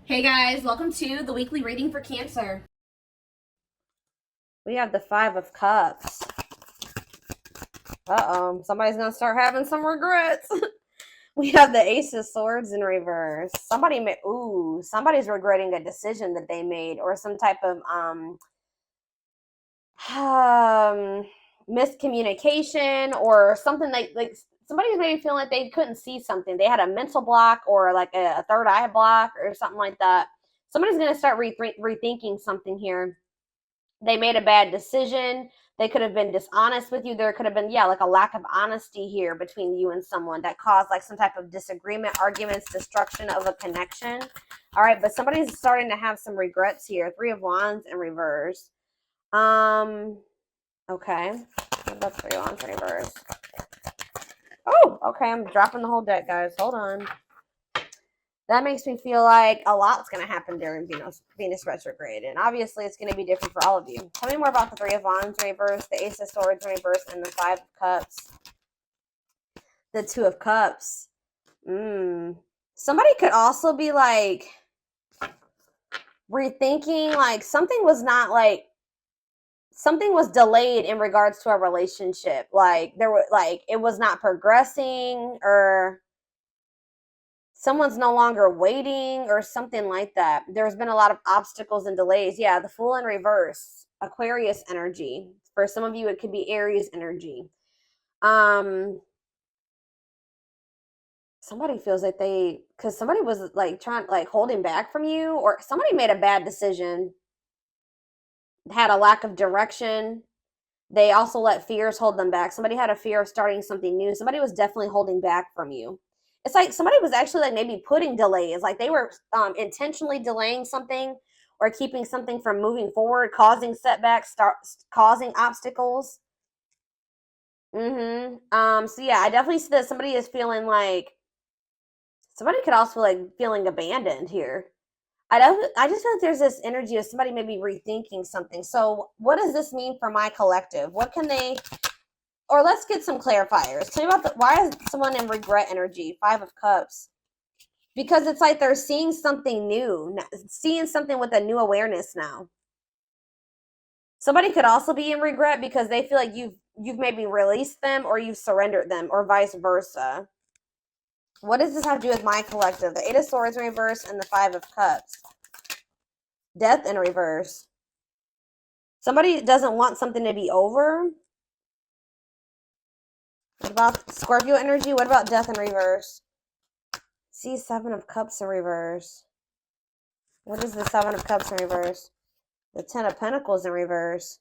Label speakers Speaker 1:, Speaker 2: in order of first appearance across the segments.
Speaker 1: Hey guys, welcome to the weekly reading for Cancer.
Speaker 2: We have the Five of Cups. Uh-oh, somebody's gonna start having some regrets. We have the Ace of Swords in reverse. Somebody's regretting a decision that they made, or some type of miscommunication, or something like somebody's maybe feeling like they couldn't see something. They had a mental block, or like a third eye block, or something like that. Somebody's gonna start rethinking something here. They made a bad decision. They could have been dishonest with you. There could have been, yeah, like a lack of honesty here between you and someone that caused like some type of disagreement, arguments, destruction of a connection. All right, but somebody's starting to have some regrets here. Three of Wands in reverse. Okay. What about Three of Wands in reverse? Oh, okay. I'm dropping the whole deck, guys. Hold on. That makes me feel like a lot's going to happen during Venus retrograde. And obviously, it's going to be different for all of you. Tell me more about the Three of Wands in reverse, the Ace of Swords in reverse, and the Five of Cups. The Two of Cups. Somebody could also be like rethinking, like something was delayed in regards to a relationship. Like it was not progressing, or someone's no longer waiting, or something like that. There's been a lot of obstacles and delays. Yeah, the Fool in reverse, Aquarius energy. For some of you, it could be Aries energy. Somebody feels like because somebody was like holding back from you, or somebody made a bad decision, had a lack of direction. They also let fears hold them back. Somebody had a fear of starting something new. Somebody was definitely holding back from you. It's like somebody was actually like maybe putting delays, like they were intentionally delaying something or keeping something from moving forward, causing setbacks, causing obstacles. So yeah, I definitely see that somebody is feeling like somebody could also like feeling abandoned here. I just feel like there's this energy of somebody maybe rethinking something. So what does this mean for my collective? What can they, or let's get some clarifiers. Tell me about why is someone in regret energy? Five of Cups. Because it's like they're seeing something new, seeing something with a new awareness now. Somebody could also be in regret because they feel like you've maybe released them, or you've surrendered them, or vice versa. What does this have to do with my collective? The Eight of Swords in reverse and the Five of Cups. Death in reverse. Somebody doesn't want something to be over. What about Scorpio energy? What about death in reverse? See, Seven of Cups in reverse. What is the Seven of Cups in reverse? The Ten of Pentacles in reverse.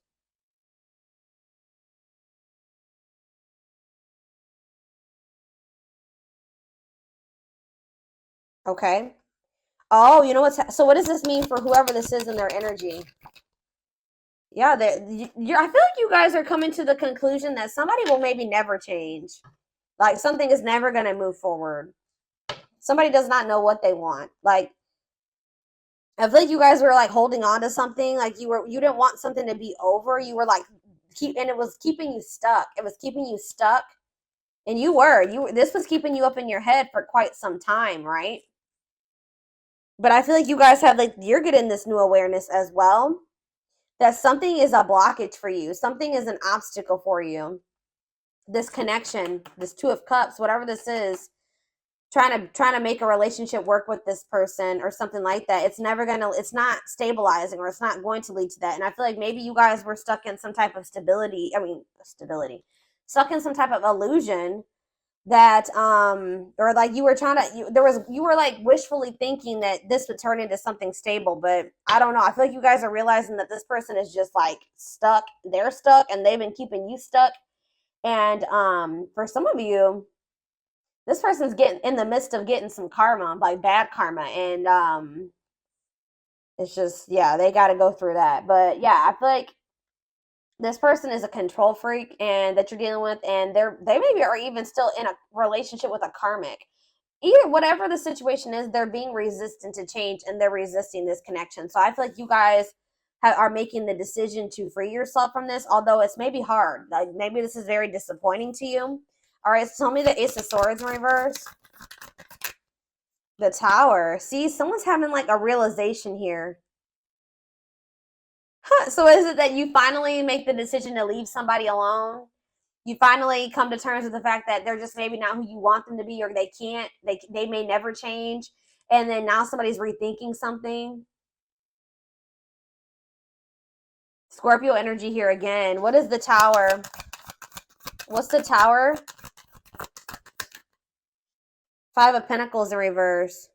Speaker 2: Okay. Oh, you know so what does this mean for whoever this is in their energy? Yeah, I feel like you guys are coming to the conclusion that somebody will maybe never change. Like something is never going to move forward. Somebody does not know what they want. Like I feel like you guys were like holding on to something. Like you didn't want something to be over. You were like and it was keeping you stuck. It was keeping you stuck. And this was keeping you up in your head for quite some time, right? But I feel like you guys have you're getting this new awareness as well, that something is a blockage for you. Something is an obstacle for you. This connection, this Two of Cups, whatever this is, trying to make a relationship work with this person or something like that. It's not stabilizing, or it's not going to lead to that. And I feel like maybe you guys were stuck in some type of stuck in some type of illusion that or like you were like wishfully thinking that this would turn into something stable. But I don't know, I feel like you guys are realizing that this person is just like stuck. They're stuck and they've been keeping you stuck. And for some of you, this person's getting in the midst of getting some karma, like bad karma. And it's just, yeah, they got to go through that. But yeah, I feel like this person is a control freak and that you're dealing with, and they maybe are even still in a relationship with a karmic. Either whatever the situation is, they're being resistant to change and they're resisting this connection. So I feel like you guys are making the decision to free yourself from this, although it's maybe hard. Like maybe this is very disappointing to you. All right, so tell me the Ace of Swords in reverse. The Tower. See, someone's having like a realization here. So is it that you finally make the decision to leave somebody alone? You finally come to terms with the fact that they're just maybe not who you want them to be, or they can't, they may never change, and then now somebody's rethinking something. Scorpio energy here again. What is the Tower? What's the Tower? Five of Pentacles in reverse.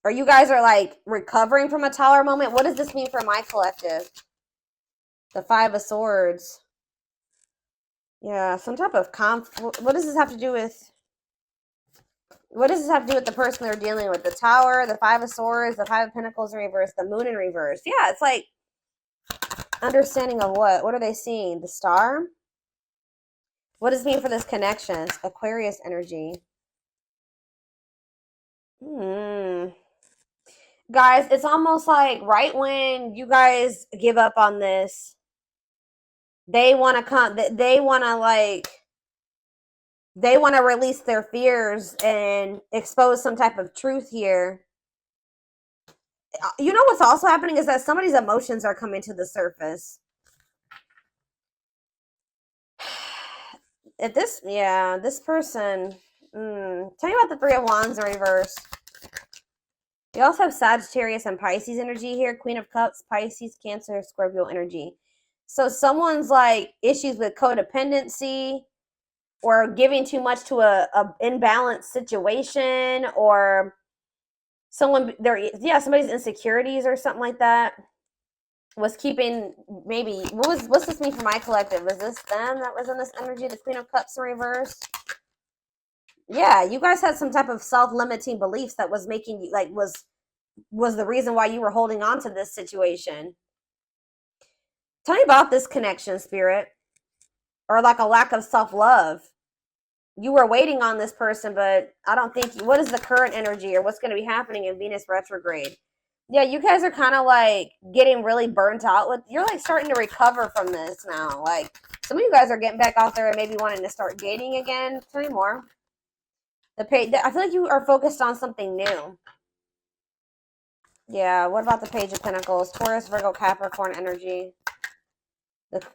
Speaker 2: Or you guys are like recovering from a Tower moment. What does this mean for my collective? The Five of Swords. Yeah, some type of what does this have to do with? What does this have to do with the person they're dealing with? The Tower, the Five of Swords, the Five of Pentacles in reverse, the Moon in reverse. Yeah, it's like understanding of what? What are they seeing? The Star? What does it mean for this connection? Aquarius energy. Guys, it's almost like right when you guys give up on this, they want to come, they want to like, they want to release their fears and expose some type of truth here. You know what's also happening is that somebody's emotions are coming to the surface. If this, yeah, this person, tell me about the Three of Wands in reverse. You also have Sagittarius and Pisces energy here. Queen of Cups, Pisces, Cancer, Scorpio energy. So someone's like issues with codependency or giving too much to a imbalanced situation, or someone somebody's insecurities or something like that was keeping, maybe what's this mean for my collective? Was this them that was in this energy, the Queen of Cups in reverse? Yeah, you guys had some type of self-limiting beliefs that was making you like was the reason why you were holding on to this situation. Tell me about this connection, Spirit. Or like a lack of self-love. You were waiting on this person, but I don't think, what is the current energy or what's going to be happening in Venus retrograde? Yeah, you guys are kind of like getting really burnt out with, you're like starting to recover from this now. Like some of you guys are getting back out there and maybe wanting to start dating again. Tell me more. I feel like you are focused on something new. Yeah, what about the Page of Pentacles? Taurus, Virgo, Capricorn energy.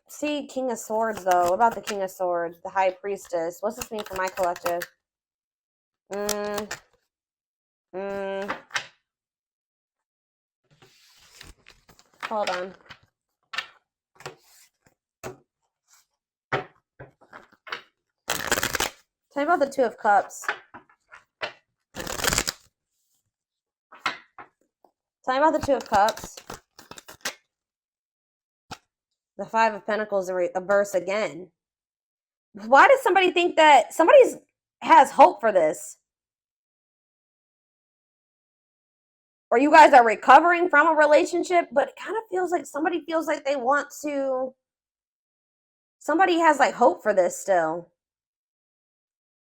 Speaker 2: See, King of Swords, though. What about the King of Swords? The High Priestess. What's this mean for my collective? Hold on. Tell me about the Two of Cups. Tell me about the Two of Cups. The Five of Pentacles in reverse again. Why does somebody think that somebody has hope for this? Or you guys are recovering from a relationship, but it kind of feels like somebody feels like they want to. Somebody has like hope for this still.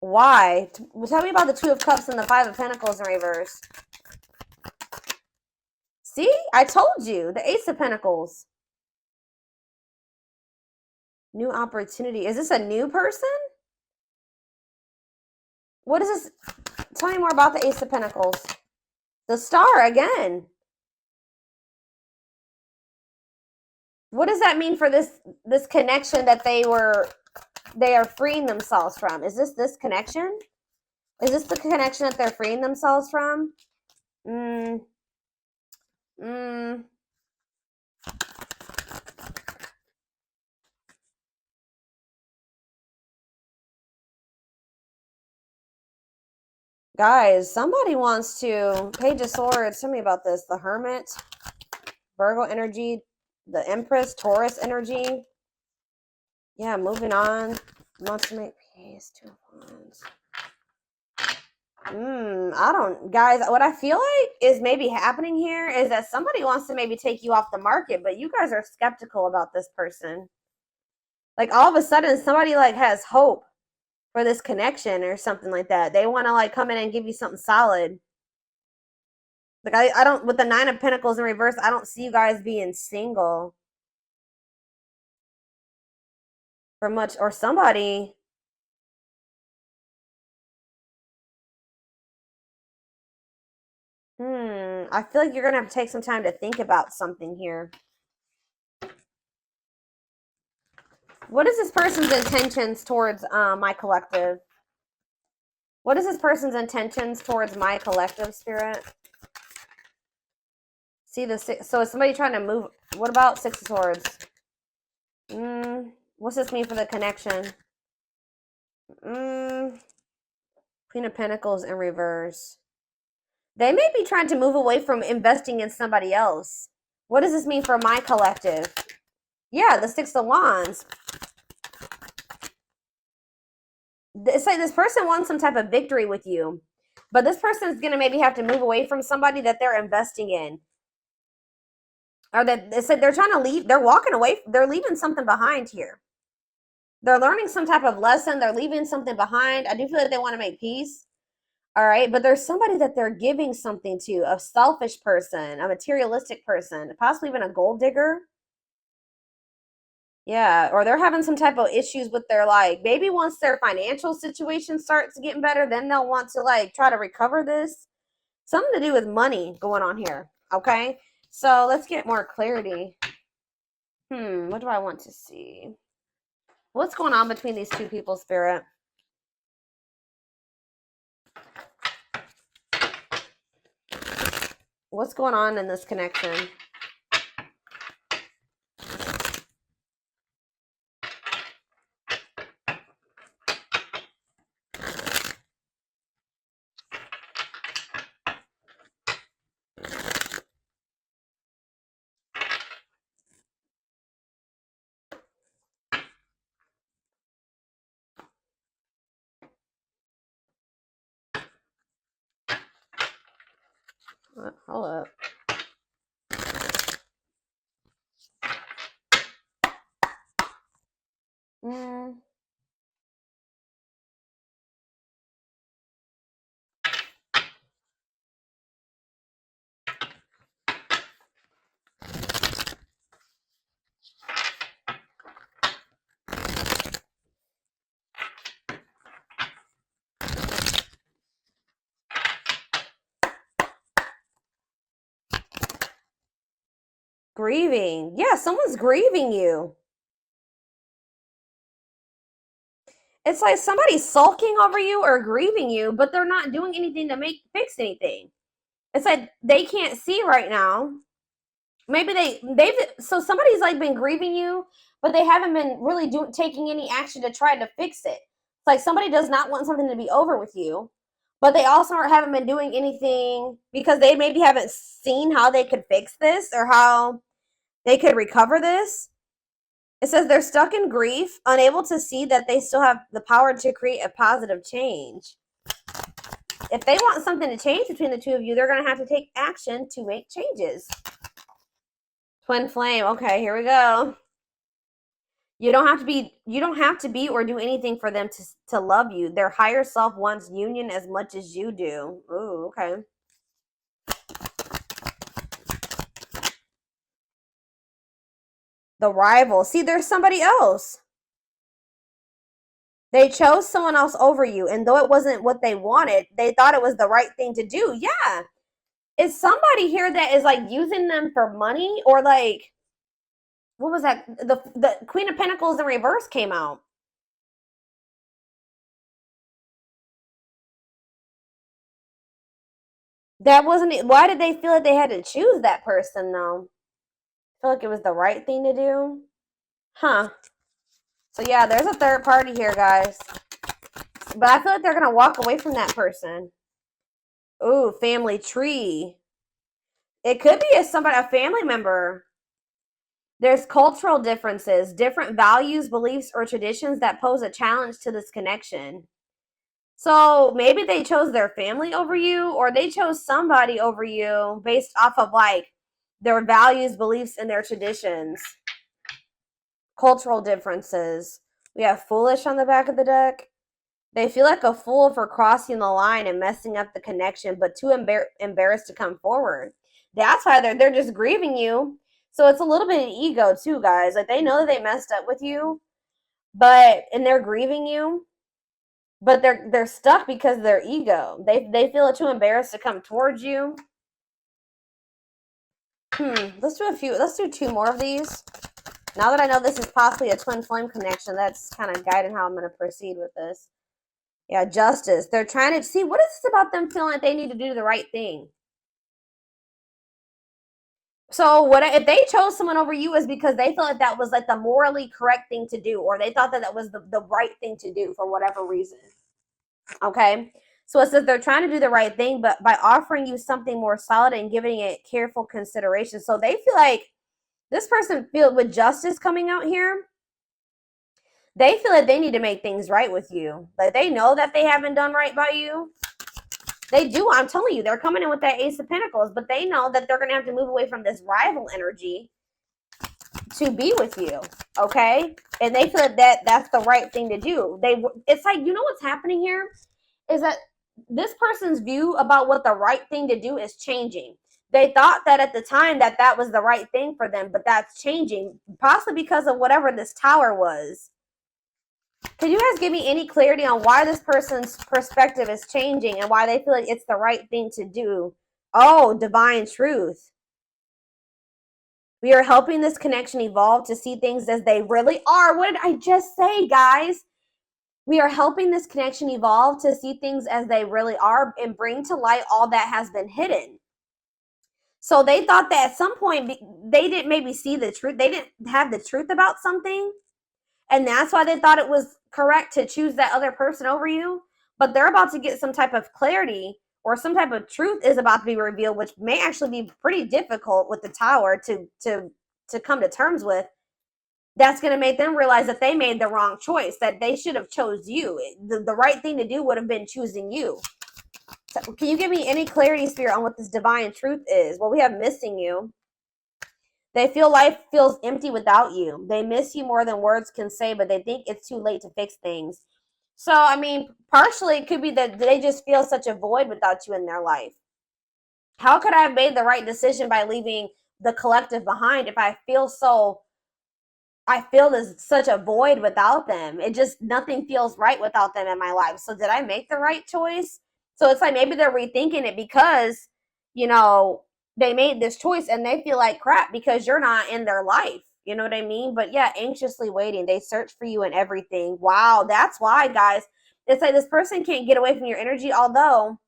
Speaker 2: Why? Tell me about the Two of Cups and the Five of Pentacles in reverse. See? I told you. The Ace of Pentacles. New opportunity. Is this a new person? What is this? Tell me more about the Ace of Pentacles. The Star again. What does that mean for this connection that they are freeing themselves from? Is this connection? Is this the connection that they're freeing themselves from? Guys, somebody wants to. Page of Swords. Tell me about this. The Hermit. Virgo energy. The Empress. Taurus energy. Yeah, moving on. Wants to make peace. Two of Wands. I don't, guys, what I feel like is maybe happening here is that somebody wants to maybe take you off the market, but you guys are skeptical about this person. Like all of a sudden somebody like has hope for this connection or something like that. They want to like come in and give you something solid. Like I don't, with the Nine of Pentacles in reverse, I don't see you guys being single for much, or somebody. I feel like you're going to have to take some time to think about something here. What is this person's intentions towards my collective? What is this person's intentions towards my collective, Spirit? See the six. So is somebody trying to move? What about Six of Swords? What's this mean for the connection? Queen of Pentacles in reverse. They may be trying to move away from investing in somebody else. What does this mean for my collective? Yeah, the Six of Wands. It's like this person wants some type of victory with you, but this person is going to maybe have to move away from somebody that they're investing in. Or that it's like they're trying to leave, they're walking away, they're leaving something behind here. They're learning some type of lesson, they're leaving something behind. I do feel like they want to make peace. All right, but there's somebody that they're giving something to, a selfish person, a materialistic person, possibly even a gold digger. Yeah, or they're having some type of issues with their, like, maybe once their financial situation starts getting better, then they'll want to, like, try to recover this. Something to do with money going on here, okay? So let's get more clarity. What do I want to see? What's going on between these two people, Spirit? What's going on in this connection? Hold up. Grieving. Yeah, someone's grieving you. It's like somebody's sulking over you or grieving you, but they're not doing anything to fix anything. It's like they can't see right now. Maybe so somebody's like been grieving you, but they haven't been really taking any action to try to fix it. It's like somebody does not want something to be over with you, but they also haven't been doing anything because they maybe haven't seen how they could fix this or how they could recover this. It says they're stuck in grief, unable to see that they still have the power to create a positive change. If they want something to change between the two of you, they're going to have to take action to make changes. Twin flame. Okay, here we go. You don't have to be or do anything for them to love you. Their higher self wants union as much as you do. Ooh, okay. The rival. See, there's somebody else. They chose someone else over you, and though it wasn't what they wanted, they thought it was the right thing to do. Yeah. Is somebody here that is like using them for money, or like, what was that? The Queen of Pentacles in reverse came out. That wasn't it. Why did they feel like they had to choose that person though? I feel like it was the right thing to do. Huh. So yeah, there's a third party here, guys. But I feel like they're gonna walk away from that person. Ooh, family tree. It could be a family member. There's cultural differences, different values, beliefs, or traditions that pose a challenge to this connection. So maybe they chose their family over you, or they chose somebody over you based off of like their values, beliefs, and their traditions. Cultural differences. We have foolish on the back of the deck. They feel like a fool for crossing the line and messing up the connection, but too embarrassed to come forward. That's why they're just grieving you. So it's a little bit of ego too, guys. Like they know that they messed up with you, and they're grieving you, but they're stuck because of their ego. They feel too embarrassed to come towards you. Let's do a few. Let's do 2 more of these. Now that I know this is possibly a twin flame connection, that's kind of guiding how I'm going to proceed with this. Yeah, justice. They're trying to see, what is this about them feeling like they need to do the right thing? So what if they chose someone over you is because they felt like that was like the morally correct thing to do, or they thought that that was the right thing to do for whatever reason. Okay. So it says they're trying to do the right thing, but by offering you something more solid and giving it careful consideration. So they feel like this person feel with justice coming out here. They feel like they need to make things right with you. Like they know that they haven't done right by you. They do. I'm telling you, they're coming in with that Ace of Pentacles, but they know that they're going to have to move away from this rival energy to be with you. Okay. And they feel that that's the right thing to do. It's like, you know what's happening here is that this person's view about what the right thing to do is changing. They thought that at the time that that was the right thing for them, but that's changing, possibly because of whatever this tower was. Can you guys give me any clarity on why this person's perspective is changing and why they feel like it's the right thing to do? Oh, divine truth. We are helping this connection evolve to see things as they really are. What did I just say, guys? We are helping this connection evolve to see things as they really are and bring to light all that has been hidden. So they thought that at some point they didn't maybe see the truth. They didn't have the truth about something. And that's why they thought it was correct to choose that other person over you. But they're about to get some type of clarity or some type of truth is about to be revealed, which may actually be pretty difficult with the tower to come to terms with. That's going to make them realize that they made the wrong choice, that they should have chose you. The right thing to do would have been choosing you. So can you give me any clarity, Spirit, on what this divine truth is? Well, we have missing you. They feel life feels empty without you. They miss you more than words can say, but they think it's too late to fix things. So, I mean, partially it could be that they just feel such a void without you in their life. How could I have made the right decision by leaving the collective behind if I feel there's such a void without them? It just, nothing feels right without them in my life. So did I make the right choice? So it's like maybe they're rethinking it because, you know, they made this choice and they feel like crap because you're not in their life. You know what I mean? But yeah, anxiously waiting. They search for you and everything. Wow, that's why, guys. It's like this person can't get away from your energy, although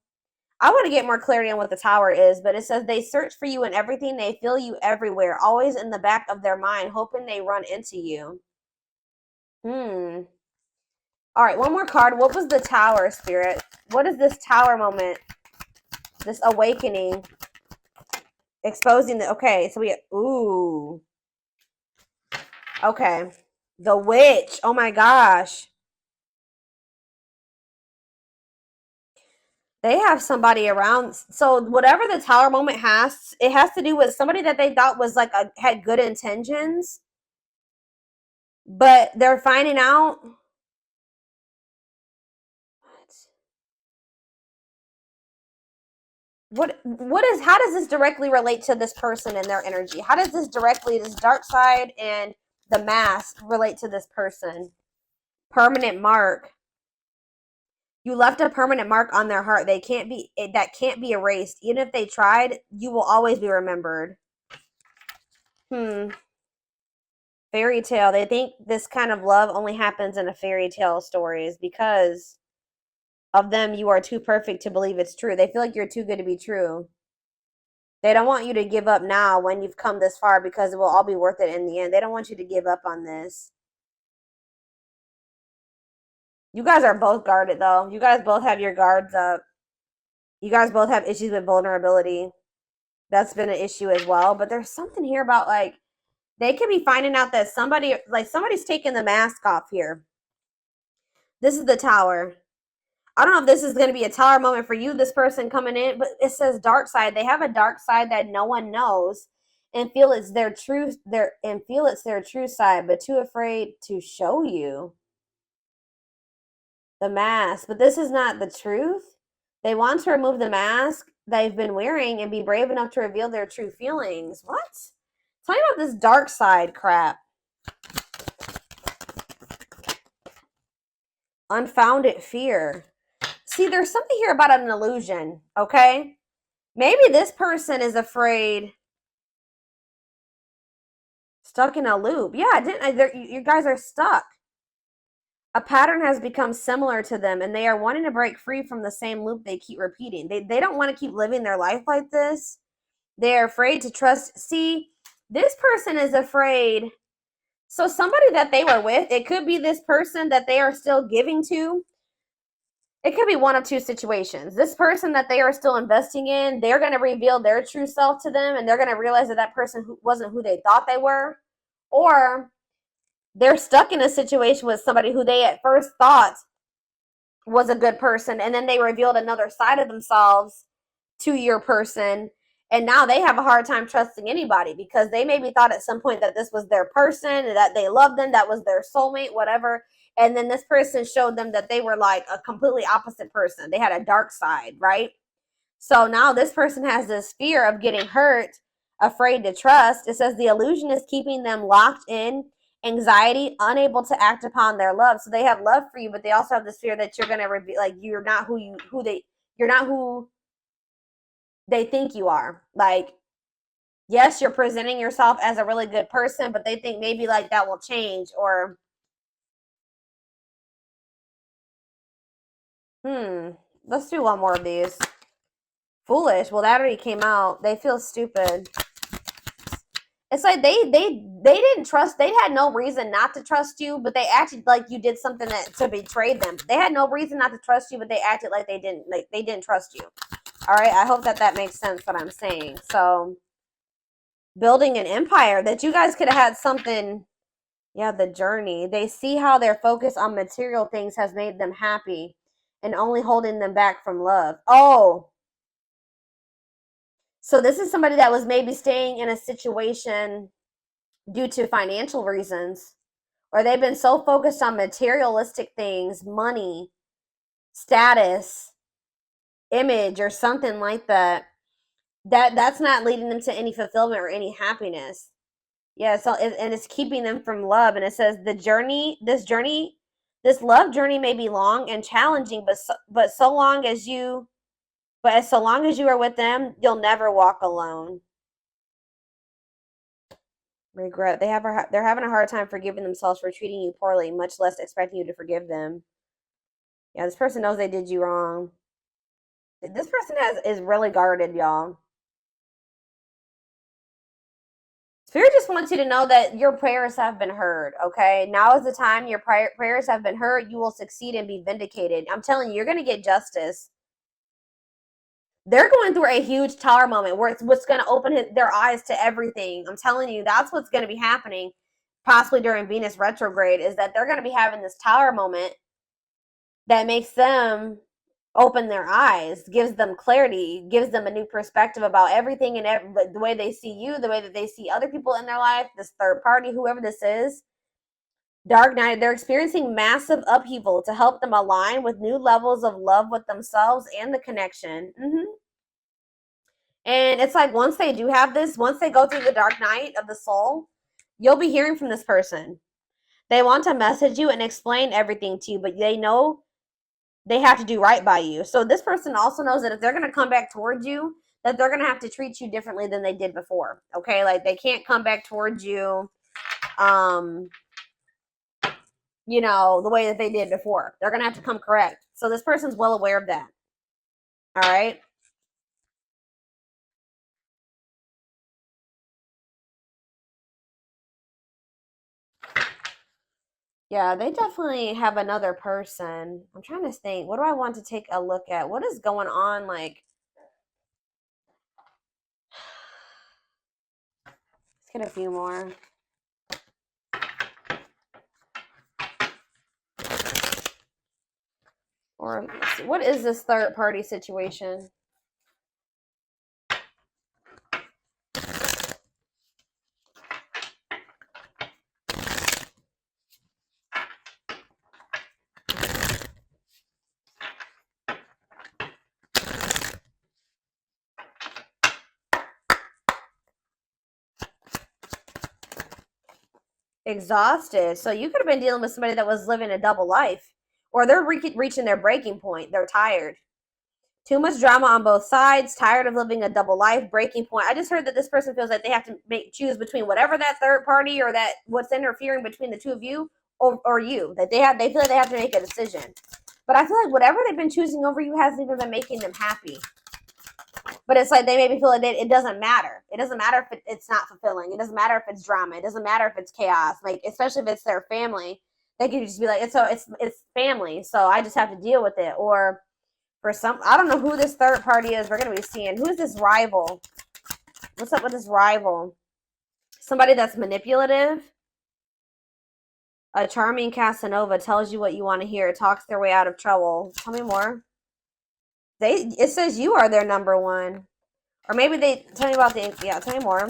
Speaker 2: I want to get more clarity on what the tower is, but it says they search for you in everything. They feel you everywhere, always in the back of their mind, hoping they run into you. All right, one more card. What was the tower, Spirit? What is this tower moment? This awakening. Exposing the, okay, so we, ooh. Okay. The witch. Oh my gosh. They have somebody around. So whatever the tower moment has, it has to do with somebody that they thought was like had good intentions, but they're finding out. What is, how does this directly relate to this person and their energy? How does this directly, this dark side and the mask relate to this person? Permanent mark. You left a permanent mark on their heart. They can't be, that can't be erased. Even if they tried, you will always be remembered. Fairy tale. They think this kind of love only happens in a fairy tale stories because of them. You are too perfect to believe it's true. They feel like you're too good to be true. They don't want you to give up now when you've come this far because it will all be worth it in the end. They don't want you to give up on this. You guys are both guarded, though. You guys both have your guards up. You guys both have issues with vulnerability. That's been an issue as well. But there's something here about, like, they could be finding out that somebody's taking the mask off here. This is the tower. I don't know if this is going to be a tower moment for you, this person coming in, but it says dark side. They have a dark side that no one knows and feel it's their truth, feel it's their true side, but too afraid to show you. The mask, but this is not the truth. They want to remove the mask they've been wearing and be brave enough to reveal their true feelings. What? Tell me about this dark side crap. Unfounded fear. See, there's something here about an illusion, okay? Maybe this person is afraid Stuck in a loop. Yeah, you guys are stuck. A pattern has become similar to them, and they are wanting to break free from the same loop they keep repeating. They don't want to keep living their life like this. They're afraid to trust. See, this person is afraid. So somebody that they were with, it could be this person that they are still giving to. It could be one of two situations. This person that they are still investing in, they're going to reveal their true self to them, and they're going to realize that that person wasn't who they thought they were. Or they're stuck in a situation with somebody who they at first thought was a good person, and then they revealed another side of themselves to your person, and now they have a hard time trusting anybody because they maybe thought at some point that this was their person and that they loved them, that was their soulmate, whatever, and then this person showed them that they were like a completely opposite person. They had a dark side, right? So now this person has this fear of getting hurt, afraid to trust. It says the illusion is keeping them locked in anxiety, unable to act upon their love. So they have love for you, but they also have this fear that you're gonna reveal, like you're not you're not who they think you are. Like, yes, you're presenting yourself as a really good person, but they think maybe like that will change. Or let's do one more of these. Foolish. Well, that already came out. They feel stupid. It's like they didn't trust. They had no reason not to trust you, but they acted like you did something to betray them. They had no reason not to trust you, but they acted like they didn't trust you. All right, I hope that makes sense what I'm saying. So, building an empire, that you guys could have had something. Yeah, the journey. They see how their focus on material things has made them happy and only holding them back from love. Oh, so this is somebody that was maybe staying in a situation due to financial reasons, or they've been so focused on materialistic things, money, status, image, or something like that, that's not leading them to any fulfillment or any happiness. Yeah, so and it's keeping them from love. And it says this love journey may be long and challenging, but so long as you are with them, you'll never walk alone. Regret. They're having a hard time forgiving themselves for treating you poorly, much less expecting you to forgive them. Yeah, this person knows they did you wrong. This person is really guarded, y'all. Spirit just wants you to know that your prayers have been heard, okay? Now is the time your prayers have been heard. You will succeed and be vindicated. I'm telling you, you're going to get justice. They're going through a huge tower moment where it's what's going to open their eyes to everything. I'm telling you, that's what's going to be happening possibly during Venus retrograde, is that they're going to be having this tower moment that makes them open their eyes, gives them clarity, gives them a new perspective about everything and the way they see you, the way that they see other people in their life, this third party, whoever this is. Dark night, they're experiencing massive upheaval to help them align with new levels of love with themselves and the connection. And it's like once they do have this, once they go through the dark night of the soul, you'll be hearing from this person. They want to message you and explain everything to you, but they know they have to do right by you. So this person also knows that if they're going to come back towards you, that they're going to have to treat you differently than they did before. Okay? Like they can't come back towards you the way that they did before. They're going to have to come correct. So this person's well aware of that. All right? Yeah, they definitely have another person. I'm trying to think. What do I want to take a look at? What is going on? Like, let's get a few more. Or let's see, what is this third party situation? Exhausted. So you could have been dealing with somebody that was living a double life, or they're reaching their breaking point. They're tired. Too much drama on both sides, tired of living a double life, breaking point. I just heard that this person feels like they have to choose between whatever that third party or that what's interfering between the two of you or you. That they feel like they have to make a decision. But I feel like whatever they've been choosing over you hasn't even been making them happy. But it's like they maybe feel like it doesn't matter. It doesn't matter if it's not fulfilling. It doesn't matter if it's drama. It doesn't matter if it's chaos. Like, especially if it's their family, they could just be like, it's family, so I just have to deal with it. Or for some, I don't know who this third party is. We're gonna be seeing who is this rival. What's up with this rival? Somebody that's manipulative. A charming Casanova tells you what you want to hear. Talks their way out of trouble. Tell me more. It says you are their number one. Or maybe they tell me about tell me more.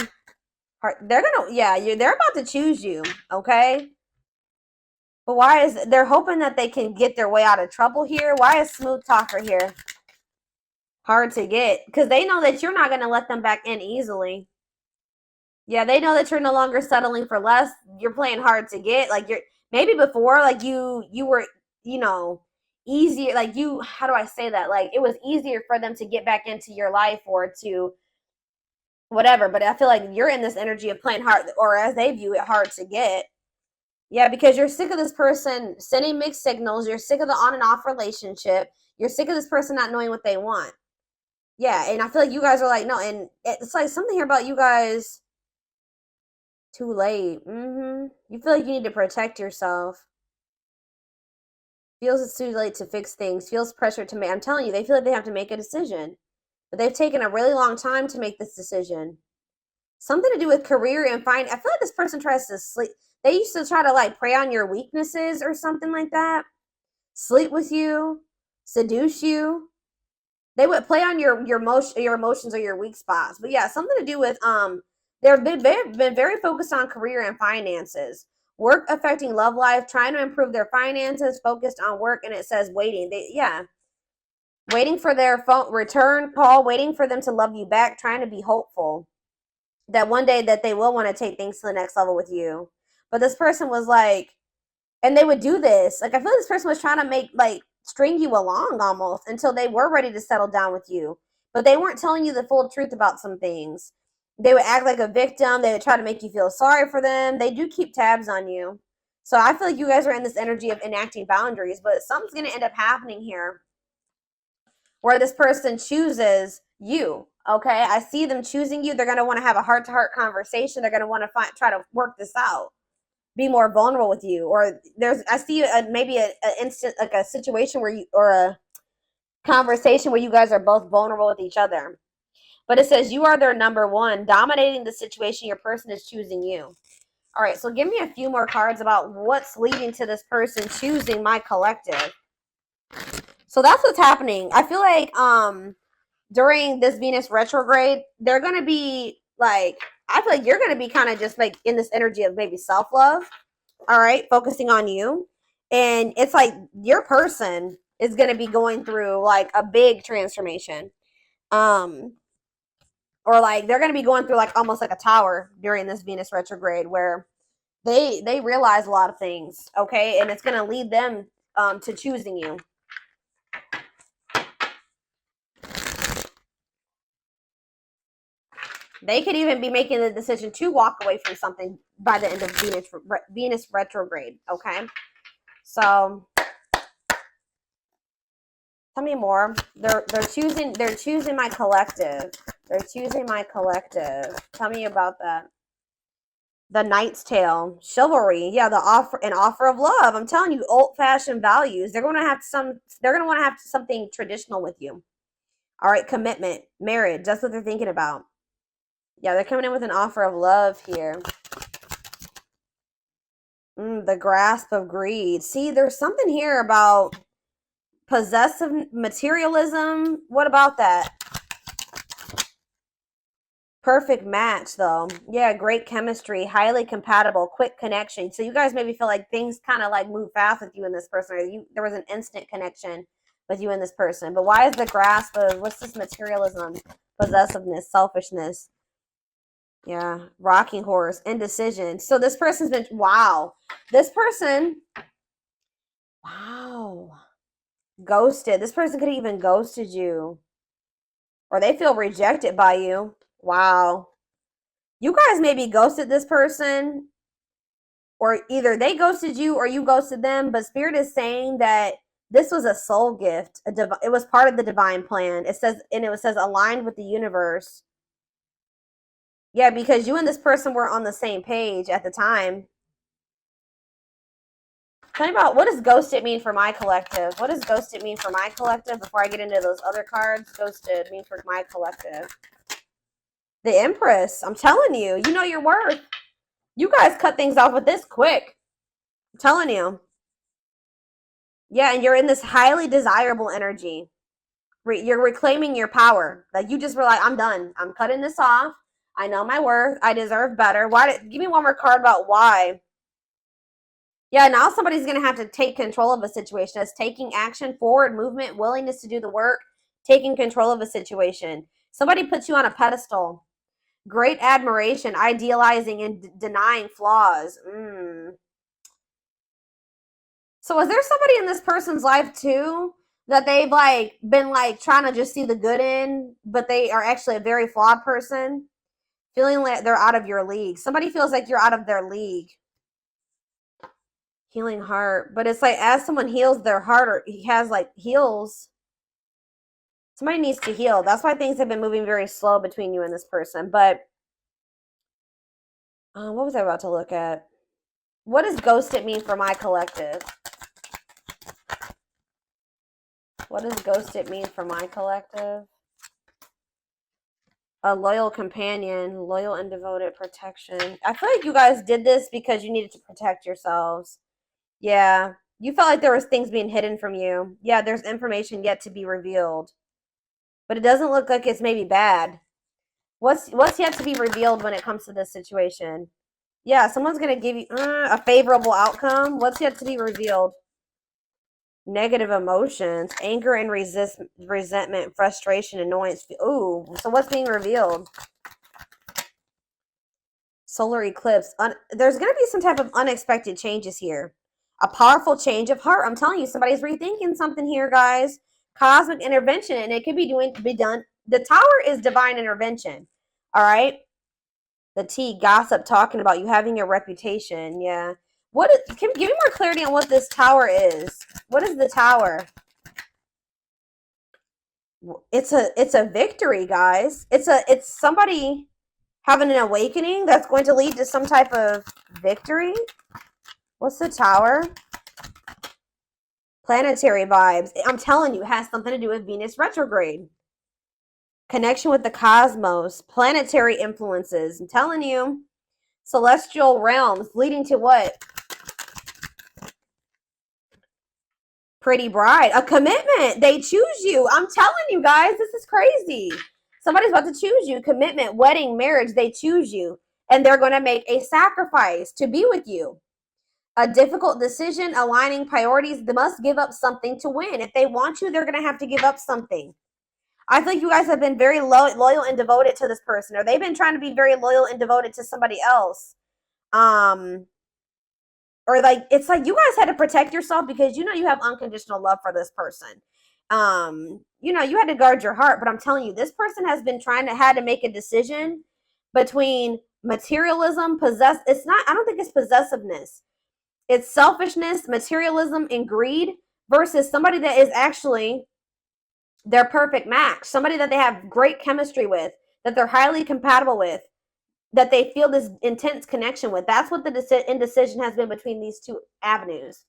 Speaker 2: They're about to choose you, okay? But why is they're hoping that they can get their way out of trouble here? Why is smooth talker here? Hard to get, because they know that you're not going to let them back in easily. Yeah, they know that you're no longer settling for less. You're playing hard to get. Like, you're maybe before, like you were, easier, like how do I say that? Like, it was easier for them to get back into your life or to whatever. But I feel like you're in this energy of playing hard, or as they view it, hard to get. Yeah, because you're sick of this person sending mixed signals. You're sick of the on and off relationship. You're sick of this person not knowing what they want. Yeah, and I feel like you guys are like, no, and it's like something here about you guys. Too late. You feel like you need to protect yourself. Feels it's too late to fix things. Feels pressure to make. I'm telling you, they feel like they have to make a decision. But they've taken a really long time to make this decision. Something to do with career and I feel like this person tries to sleep. They used to try to like prey on your weaknesses or something like that. Sleep with you, seduce you. They would play on your emotions or your weak spots. But yeah, something to do with they've been very focused on career and finances. Work affecting love life, trying to improve their finances, focused on work, and it says waiting. Waiting for their phone return call, waiting for them to love you back, trying to be hopeful that one day that they will want to take things to the next level with you. But this person was like, and they would do this. Like, I feel like this person was trying to make, like, string you along almost until they were ready to settle down with you. But they weren't telling you the full truth about some things. They would act like a victim. They would try to make you feel sorry for them. They do keep tabs on you. So I feel like you guys are in this energy of enacting boundaries, but something's going to end up happening here where this person chooses you. Okay, I see them choosing you. They're going to want to have a heart-to-heart conversation. They're going to want to try to work this out, be more vulnerable with you. Or I see maybe an instant, like a situation where or a conversation where you guys are both vulnerable with each other. But it says you are their number one, dominating the situation. Your person is choosing you. All right, so give me a few more cards about what's leading to this person choosing my collective. So that's what's happening. I feel like during this Venus retrograde, they're going to be like, I feel like you're going to be kind of just like in this energy of maybe self-love. All right, focusing on you. And it's like your person is going to be going through like a big transformation. Or like they're going to be going through like almost like a tower during this Venus retrograde where they realize a lot of things, okay? And it's going to lead them to choosing you. They could even be making the decision to walk away from something by the end of Venus retrograde, okay? So tell me more. They're choosing my collective. They're choosing my collective. Tell me about that. The Knight's Tale, chivalry. Yeah, an offer of love. I'm telling you, old-fashioned values. They're going to want to have something traditional with you. All right, commitment, marriage. That's what they're thinking about. Yeah, they're coming in with an offer of love here. The grasp of greed. See, there's something here about possessive materialism. What about that? Perfect match, though. Yeah, great chemistry, highly compatible, quick connection. So you guys maybe feel like things kind of like move fast with you and this person, or there was an instant connection with you and this person. But why is the grasp of, what's this materialism, possessiveness, selfishness? Yeah, rocking horse, indecision. So this person's been, wow. This person, wow. Ghosted. This person could have even ghosted you. Or they feel rejected by you. Wow. You guys maybe ghosted this person, or either they ghosted you or you ghosted them, but Spirit is saying that this was a soul gift. It was part of the divine plan. It says, and it says aligned with the universe. Yeah, because you and this person were on the same page at the time. Tell me about, what does ghosted mean for my collective? What does ghosted mean for my collective before I get into those other cards? Ghosted means for my collective. The Empress. I'm telling you, you know your worth. You guys cut things off with this quick. I'm telling you. Yeah, and you're in this highly desirable energy. You're reclaiming your power. Like, you just were like, I'm done. I'm cutting this off. I know my worth. I deserve better. Give me one more card about why. Yeah, now somebody's going to have to take control of a situation. It's taking action, forward movement, willingness to do the work, taking control of a situation. Somebody puts you on a pedestal. Great admiration, idealizing and denying flaws. So is there somebody in this person's life too that they've like been like trying to just see the good in, but they are actually a very flawed person? Feeling like they're out of your league. Somebody feels like you're out of their league. Healing heart. But it's like as someone heals their heart, or he has like heals, somebody needs to heal. That's why things have been moving very slow between you and this person. But what was I about to look at? What does ghosted mean for my collective? What does ghosted mean for my collective? A loyal companion, loyal and devoted protection. I feel like you guys did this because you needed to protect yourselves. Yeah. You felt like there was things being hidden from you. Yeah, there's information yet to be revealed. But it doesn't look like it's maybe bad. What's yet to be revealed when it comes to this situation? Yeah, someone's going to give you a favorable outcome. What's yet to be revealed? Negative emotions, anger and resentment, frustration, annoyance. Ooh, so what's being revealed? Solar eclipse. There's going to be some type of unexpected changes here. A powerful change of heart. I'm telling you, somebody's rethinking something here, guys. Cosmic intervention, and it could be done. The Tower is divine intervention. All right. The T, gossip, talking about you having a reputation. Yeah. Give me more clarity on what this Tower is. What is the Tower? It's a victory, guys. It's somebody having an awakening that's going to lead to some type of victory. What's the Tower? Planetary vibes. I'm telling you, it has something to do with Venus retrograde. Connection with the cosmos. Planetary influences. I'm telling you. Celestial realms leading to what? Pretty bride. A commitment. They choose you. I'm telling you guys, this is crazy. Somebody's about to choose you. Commitment, wedding, marriage. They choose you. And they're going to make a sacrifice to be with you. A difficult decision, aligning priorities. They must give up something to win. If they want you, they're going to have to give up something. I think you guys have been very loyal and devoted to this person, or they've been trying to be very loyal and devoted to somebody else. Or like, it's like you guys had to protect yourself because you know you have unconditional love for this person. You know, you had to guard your heart, but I'm telling you, this person has been had to make a decision between materialism, I don't think it's possessiveness. It's selfishness, materialism, and greed versus somebody that is actually their perfect match. Somebody that they have great chemistry with, that they're highly compatible with, that they feel this intense connection with. That's what the indecision has been between these two avenues.